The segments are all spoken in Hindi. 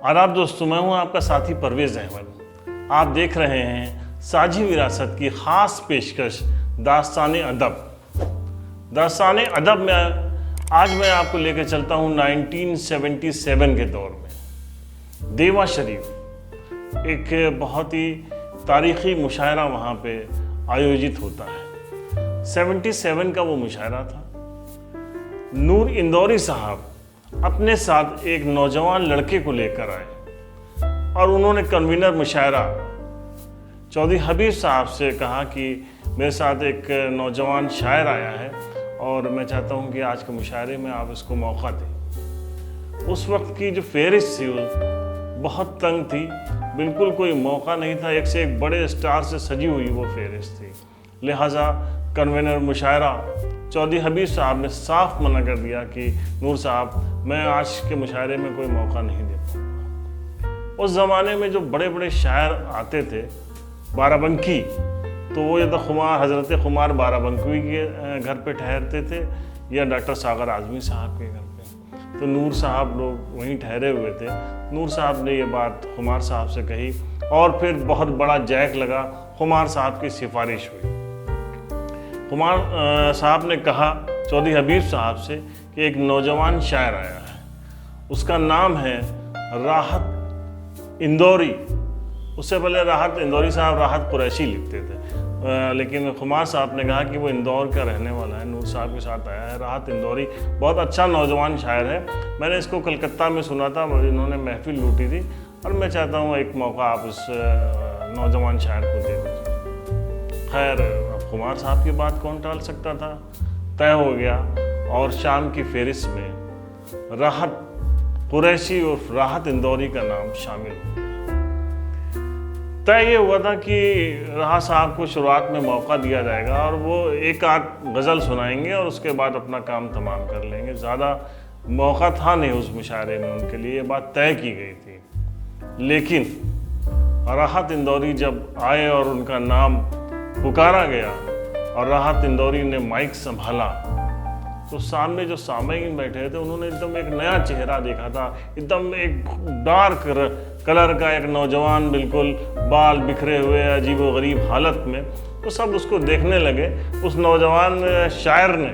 आदाब दोस्तों, मैं हूं आपका साथी परवेज़ अहमद। आप देख रहे हैं साझी विरासत की ख़ास पेशकश दास्तान अदब। दास्तान अदब में आज मैं आपको लेकर चलता हूं 1977 के दौर में। देवा शरीफ एक बहुत ही तारीख़ी मुशायरा वहाँ पे आयोजित होता है। 77 का वो मुशायरा था। नूर इंदौरी साहब अपने साथ एक नौजवान लड़के को लेकर आए और उन्होंने कन्वीनर मुशायरा चौधरी हबीब साहब से कहा कि मेरे साथ एक नौजवान शायर आया है और मैं चाहता हूं कि आज के मुशायरे में आप इसको मौका दें। उस वक्त की जो फेहरिस्त थी वो बहुत तंग थी, बिल्कुल कोई मौका नहीं था। एक से एक बड़े स्टार से सजी हुई वो फेहरिस्त थी। लिहाजा कन्वीनर मुशायरा चौधरी हबीब साहब ने साफ मना कर दिया कि नूर साहब, मैं आज के मुशायरे में कोई मौका नहीं दे पाऊँगा। उस ज़माने में जो बड़े बड़े शायर आते थे बाराबंकी, तो वो या तो हज़रत खुमार बाराबंकी के घर पे ठहरते थे या डॉक्टर सागर आज़मी साहब के घर पे। तो नूर साहब लोग वहीं ठहरे हुए थे। नूर साहब ने ये बात खुमार साहब से कही और फिर बहुत बड़ा जैक लगा। खुमार साहब की सिफारिश हुई। खुमार साहब ने कहा चौधरी हबीब साहब से कि एक नौजवान शायर आया है, उसका नाम है राहत इंदौरी। उससे पहले राहत इंदौरी साहब राहत कुरैशी लिखते थे, लेकिन खुमार साहब ने कहा कि वो इंदौर का रहने वाला है, नूर साहब के साथ आया है। राहत इंदौरी बहुत अच्छा नौजवान शायर है। मैंने इसको कलकत्ता में सुना था, इन्होंने महफिल लूटी थी और मैं चाहता हूँ एक मौका आप इस नौजवान शायर को दे दीजिए। खैर, अब खुमार साहब की बात कौन टाल सकता था। तय हो गया और शाम की फेहरिस्त में राहत कुरैशी और राहत इंदौरी का नाम शामिल हो गया। तय ये हुआ था कि राहत साहब को शुरुआत में मौका दिया जाएगा और वो एक आध गज़ल सुनाएंगे और उसके बाद अपना काम तमाम कर लेंगे। ज़्यादा मौका था नहीं उस मुशायरे में उनके लिए, ये बात तय की गई थी। लेकिन राहत इंदौरी जब आए और उनका नाम पुकारा गया और राहत इंदौरी ने माइक संभाला, तो सामने जो सामईन बैठे थे उन्होंने एकदम एक नया चेहरा देखा था। एकदम एक डार्क कलर का एक नौजवान, बिल्कुल बाल बिखरे हुए अजीबोगरीब हालत में। तो सब उसको देखने लगे। उस नौजवान शायर ने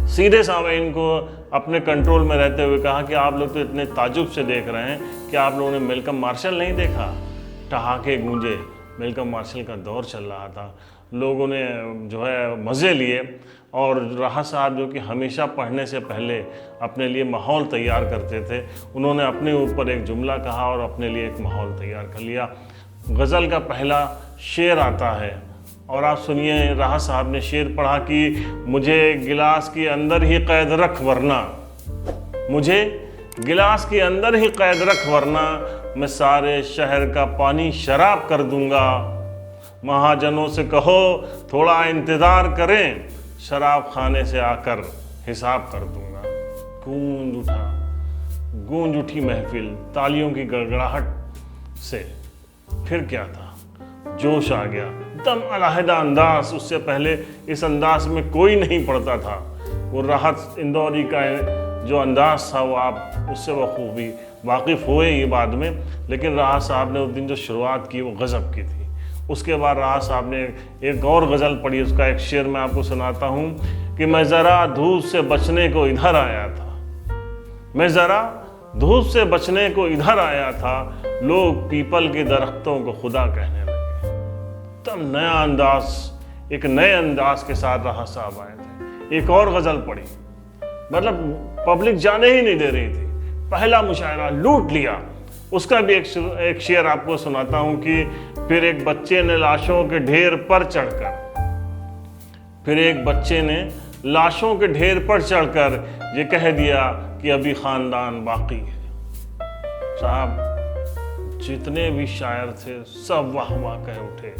सीधे सामईन को अपने कंट्रोल में रहते हुए कहा कि आप लोग तो इतने ताजुब से देख रहे हैं कि आप लोगों ने मेलकम मार्शल नहीं देखा। ठहाके गूंजे। मेलकम मार्शल का दौर चल रहा था। लोगों ने जो है मज़े लिए और राहत साहब जो कि हमेशा पढ़ने से पहले अपने लिए माहौल तैयार करते थे, उन्होंने अपने ऊपर एक जुमला कहा और अपने लिए एक माहौल तैयार कर लिया। गज़ल का पहला शेर आता है और आप सुनिए, राहत साहब ने शेर पढ़ा कि मुझे गिलास के अंदर ही कैद रख वरना, मुझे गिलास के अंदर ही कैद रख वरना मैं सारे शहर का पानी शराब कर दूंगा। महाजनों से कहो थोड़ा इंतज़ार करें, शराब खाने से आकर हिसाब कर दूंगा। गूंज उठी महफिल तालियों की गड़गड़ाहट से। फिर क्या था, जोश आ गया, एकदम अलहदा अंदाज। उससे पहले इस अंदाज में कोई नहीं पड़ता था। वो राहत इंदौरी का जो अंदाज था वो आप उससे बखूबी वाकिफ़ हुए ये बाद में। लेकिन राहत साहब ने उस दिन जो शुरुआत की वो गज़ब की थी। उसके बाद राहत साहब ने एक और गज़ल पढ़ी। उसका एक शेर मैं आपको सुनाता हूँ कि मैं ज़रा धूप से बचने को इधर आया था, मैं ज़रा धूप से बचने को इधर आया था, लोग पीपल के दरख्तों को खुदा कहने लगे। तब नया अंदाज, एक नए अंदाज के साथ राहत साहब आए थे। एक और गज़ल पढ़ी, मतलब पब्लिक जाने ही नहीं दे रही थी। पहला मुशायरा लूट लिया। उसका भी एक शेर आपको सुनाता हूँ कि फिर एक बच्चे ने लाशों के ढेर पर चढ़कर, फिर एक बच्चे ने लाशों के ढेर पर चढ़कर ये कह दिया कि अभी ख़ानदान बाकी है। साहब, जितने भी शायर थे सब वाह वाह कह उठे।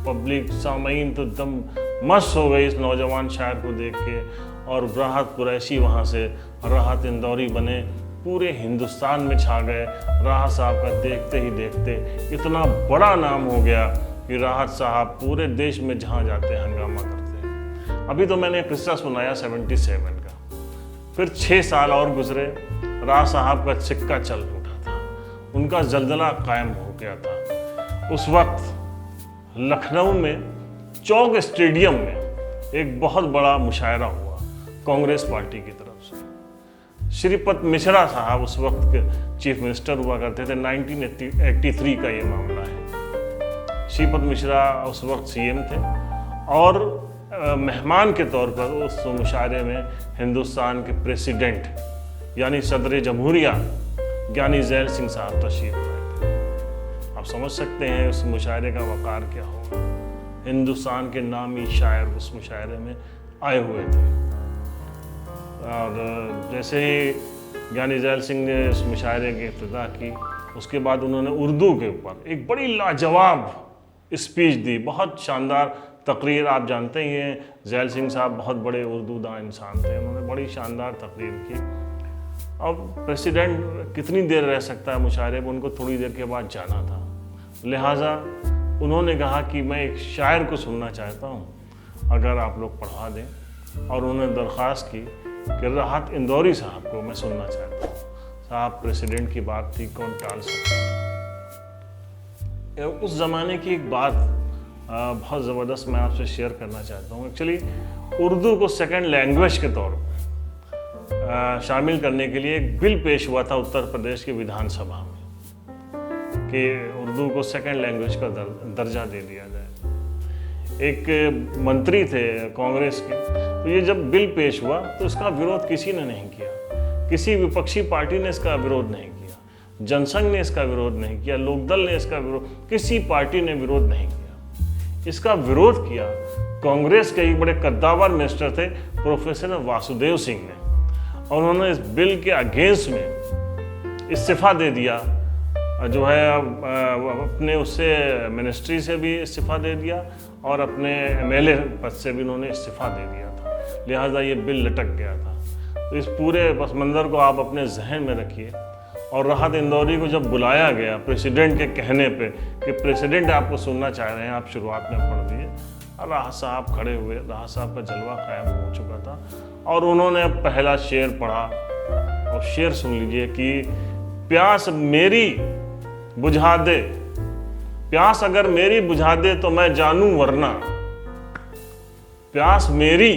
पब्लिक सामईन तो दम मस्त हो गई इस नौजवान शायर को देख के। और राहत कुरैशी वहाँ से राहत इंदौरी बने, पूरे हिंदुस्तान में छा गए। राहत साहब का देखते ही देखते इतना बड़ा नाम हो गया कि राहत साहब पूरे देश में जहाँ जाते हंगामा करते हैं। अभी तो मैंने किस्सा सुनाया 77 का। फिर 6 साल और गुजरे, राहत साहब का सिक्का चल उठा था उनका जल्जला कायम हो गया था। उस वक्त लखनऊ में चौक स्टेडियम में एक बहुत बड़ा मुशायरा हुआ कांग्रेस पार्टी की तरफ से। श्रीपद मिश्रा साहब उस वक्त के चीफ मिनिस्टर हुआ करते थे। 1983 का ये मामला है। श्रीपद मिश्रा उस वक्त सीएम थे और मेहमान के तौर पर उस मुशायरे में हिंदुस्तान के प्रेसिडेंट यानी सदर जमहूरिया ज्ञानी ज़ैल सिंह साहब तशरीफ लाए थे। आप समझ सकते हैं उस मुशायरे का वक़ार क्या होगा। हिंदुस्तान के नामी शायर उस मुशायरे में आए हुए थे और जैसे ही ज्ञानी ज़ैल सिंह ने उस मुशायरे की इब्तिदा की, उसके बाद उन्होंने उर्दू के ऊपर एक बड़ी लाजवाब स्पीच दी, बहुत शानदार तकरीर। आप जानते ही हैं ज़ैल सिंह साहब बहुत बड़े उर्दूदां इंसान थे, उन्होंने बड़ी शानदार तकरीर की। अब प्रेसिडेंट कितनी देर रह सकता है मुशायरे में, उनको थोड़ी देर के बाद जाना था। लिहाजा उन्होंने कहा कि मैं एक शायर को सुनना चाहता हूँ, अगर आप लोग पढ़वा दें। और उन्होंने दरख्वास्त की कि राहत इंदौरी साहब को मैं सुनना चाहता हूँ। साहब प्रेसिडेंट की बात थी, कौन टाल सकता है। उस ज़माने की एक बात बहुत ज़बरदस्त मैं आपसे शेयर करना चाहता हूँ। एक्चुअली उर्दू को सेकंड लैंग्वेज के तौर पर शामिल करने के लिए एक बिल पेश हुआ था उत्तर प्रदेश की विधानसभा में कि उर्दू को सेकंड लैंग्वेज का दर्जा दे दिया जाए। एक मंत्री थे कांग्रेस के, तो ये जब बिल पेश हुआ तो इसका विरोध किसी ने नहीं किया। किसी विपक्षी पार्टी ने इसका विरोध नहीं किया, जनसंघ ने इसका विरोध नहीं किया, लोकदल ने इसका विरोध, किसी पार्टी ने विरोध नहीं किया। इसका विरोध किया कांग्रेस के एक बड़े कद्दावर मिनिस्टर थे प्रोफेसर वासुदेव सिंह ने, और उन्होंने इस बिल के अगेंस्ट में इस्तीफा दे दिया। जो है अपने उससे मिनिस्ट्री से भी इस्तीफा दे दिया और अपने एमएलए पद से भी उन्होंने इस्तीफा दे दिया था। लिहाजा ये बिल लटक गया था। तो इस पूरे पस मंज़र को आप अपने जहन में रखिए। और राहत इंदौरी को जब बुलाया गया प्रेसिडेंट के कहने पे कि प्रेसिडेंट आपको सुनना चाह रहे हैं, आप शुरुआत में पढ़ दिए, और राहत साहब खड़े हुए। राहत साहब का जलवा कायम हो चुका था और उन्होंने पहला शेर पढ़ा। और शेर सुन लीजिए कि प्यास मेरी बुझा दे, प्यास अगर मेरी बुझा दे तो मैं जानूं वरना, प्यास मेरी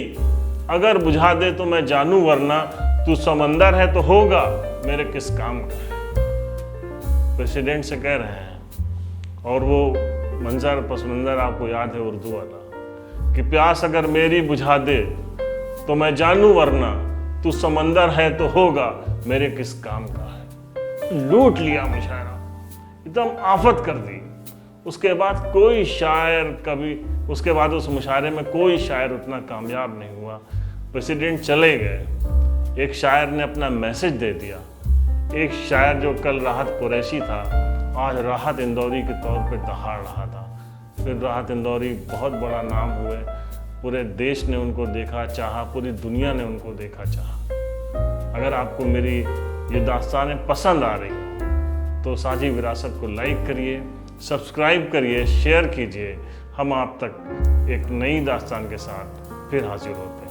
अगर बुझा दे तो मैं जानूं वरना, तू समंदर है तो होगा मेरे किस काम का है। प्रेसिडेंट से कह रहे हैं। और वो मंजर पस मंजर आपको याद है उर्दू वाला कि प्यास अगर मेरी बुझा दे तो मैं जानूं वरना, तू समंदर है तो होगा मेरे किस काम का है। लूट लिया मुशायरा, एकदम आफत कर दी। उसके बाद कोई शायर कभी, उसके बाद उस मुशायरे में कोई शायर उतना कामयाब नहीं हुआ। प्रेसिडेंट चले गए। एक शायर ने अपना मैसेज दे दिया। एक शायर जो कल राहत कुरैशी था, आज राहत इंदौरी के तौर पे दहाड़ रहा था। फिर राहत इंदौरी बहुत बड़ा नाम हुए, पूरे देश ने उनको देखा चाहा, पूरी दुनिया ने उनको देखा चाहा। अगर आपको मेरी ये दास्तानें पसंद आ रही हो तो साझी विरासत को लाइक करिए, सब्सक्राइब करिए, शेयर कीजिए। हम आप तक एक नई दास्तान के साथ फिर हाजिर होते हैं।